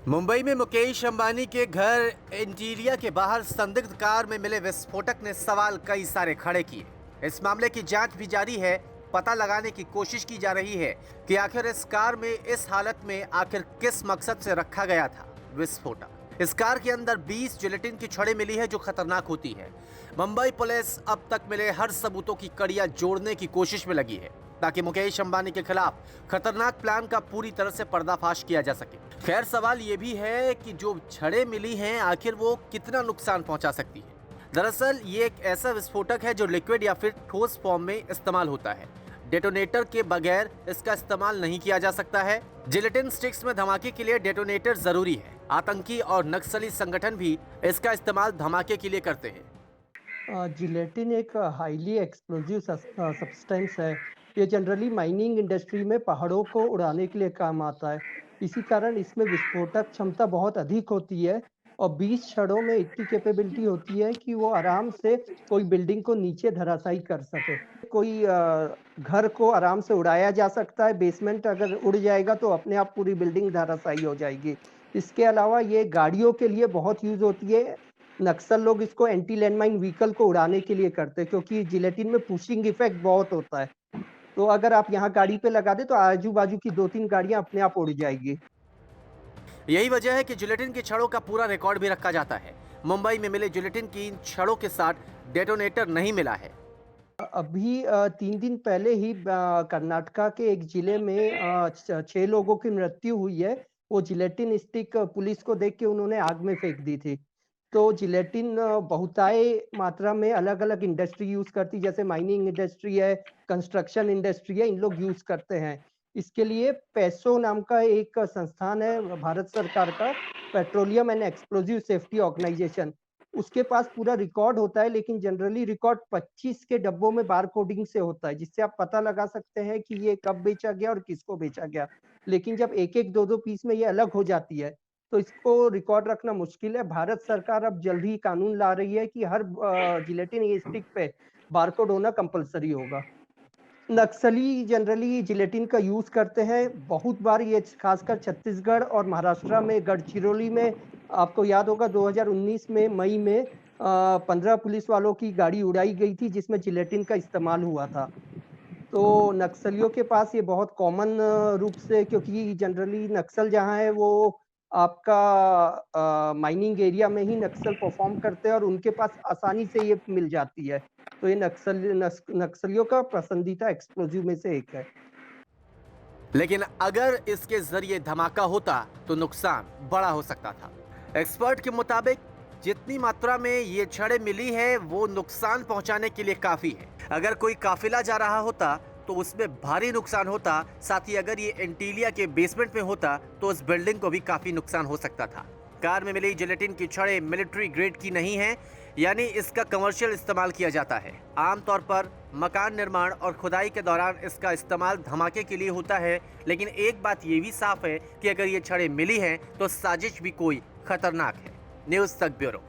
मुंबई में मुकेश अंबानी के घर इंटीरिया के बाहर संदिग्ध कार में मिले विस्फोटक ने सवाल कई सारे खड़े किए। इस मामले की जांच भी जारी है। पता लगाने की कोशिश की जा रही है कि आखिर इस कार में इस हालत में आखिर किस मकसद से रखा गया था विस्फोटक। इस कार के अंदर 20 जिलेटिन की छड़ें मिली है जो खतरनाक होती है। मुंबई पुलिस अब तक मिले हर सबूतों की कड़ियां जोड़ने की कोशिश में लगी है ताकि मुकेश अंबानी के खिलाफ खतरनाक प्लान का पूरी तरह से पर्दाफाश किया जा सके। खैर सवाल ये भी है कि जो छड़ें मिली हैं आखिर वो कितना नुकसान पहुंचा सकती है। दरअसल ये एक ऐसा विस्फोटक है जो लिक्विड या फिर ठोस फॉर्म में इस्तेमाल होता है। डेटोनेटर के बगैर इसका इस्तेमाल नहीं किया जा सकता है। जिलेटिन स्टिक्स में धमाके के लिए डेटोनेटर जरूरी है। आतंकी और नक्सली संगठन भी इसका इस्तेमाल धमाके के लिए करते हैं। जिलेटिन एक हाईली एक्सप्लोजिव सब्सटेंस है। ये जनरली माइनिंग इंडस्ट्री में पहाड़ों को उड़ाने के लिए काम आता है। इसी कारण इसमें विस्फोटक क्षमता बहुत अधिक होती है और 20 छड़ों में इतनी कैपेबिलिटी होती है कि वो आराम से कोई बिल्डिंग को नीचे धराशायी कर सके। कोई घर को आराम से उड़ाया जा सकता है। बेसमेंट अगर उड़ जाएगा तो अपने आप पूरी बिल्डिंग धराशायी हो जाएगी। इसके अलावा ये गाड़ियों के लिए बहुत यूज होती है। नक्सल लोग इसको एंटी लैंडमाइन व्हीकल को उड़ाने के लिए करते हैं क्योंकि जिलेटिन में पुशिंग इफेक्ट बहुत होता है। तो अगर आप यहाँ गाड़ी पे लगा दें तो आजू-बाजू की 2-3 गाड़ियाँ अपने आप उड़ जाएगी। यही वजह है कि जिलेटिन की छड़ों का पूरा रिकॉर्ड भी रखा जाता है। मुंबई में मिले जिलेटिन की इन छड़ों के साथ डेटोनेटर नहीं मिला है। अभी 3 दिन पहले ही कर्नाटका के एक जिले में 6 लोगों की मृत्यु हुई है। वो जिलेटिन स्टिक पुलिस को देख के उन्होंने आग में फेंक दी थी। तो जिलेटिन बहुतायत मात्रा में अलग-अलग इंडस्ट्री यूज़ करती है, जैसे माइनिंग इंडस्ट्री है, कंस्ट्रक्शन इंडस्ट्री है, इन लोग यूज़ करते हैं। इसके लिए पेसो नाम का एक संस्थान है भारत सरकार का, petroleum and explosive safety organisation. उसके पास पूरा रिकॉर्ड होता है, लेकिन जनरली रिकॉर्ड 25 के डब्बों में बार कोडिंग से होता है, जिससे आप पता लगा सकते हैं कि ये कब बेचा गया और किसको बेचा गया। लेकिन जब 1-1, 2-2 पीस में ये अलग हो जाती है, तो इसको रिकॉर्ड रखना मुश्किल है। भारत सरकार अब जल्द ही कानून ला रही है कि हर जिलेटिन स्टिक पे बारकोड होना कंपल्सरी होगा। नक्सली जनरली जिलेटिन का यूज़ करते हैं। बहुत बार ये खासकर छत्तीसगढ़ और महाराष्ट्र में गढ़चिरौली में आपको याद होगा 2019 में मई में 15 पुलिस वालों की गाड़ी उड़ाई गई थी जिसमें जिलेटिन का इस्तेमाल हुआ था। तो नक्सलियों के पास ये बहुत कॉमन रूप से, क्योंकि जनरली नक्सल जहाँ है वो आपका माइनिंग एरिया में ही नक्सल परफॉर्म करते हैं और उनके पास आसानी से ये मिल जाती है। तो ये नक्सलियों का पसंदीदा एक्सप्लोजिव में से एक है। लेकिन अगर इसके जरिए धमाका होता तो नुकसान बड़ा हो सकता था। एक्सपर्ट के मुताबिक जितनी मात्रा में ये छड़ें मिली है वो नुकसान पहुंचाने के लिए काफी है। अगर कोई काफिला जा रहा होता तो उसमें भारी नुकसान होता। साथ ही अगर ये एंटीलिया के बेसमेंट में होता तो उस बिल्डिंग को भी काफी नुकसान हो सकता था। कार में मिली जिलेटिन की छड़ें मिलिट्री ग्रेड की नहीं है, यानी इसका कमर्शियल इस्तेमाल किया जाता है। आमतौर पर मकान निर्माण और खुदाई के दौरान इसका इस्तेमाल धमाके के लिए होता है। लेकिन एक बात ये भी साफ है कि अगर ये छड़ें मिली हैं तो साजिश भी कोई खतरनाक है। न्यूज़ तक ब्यूरो।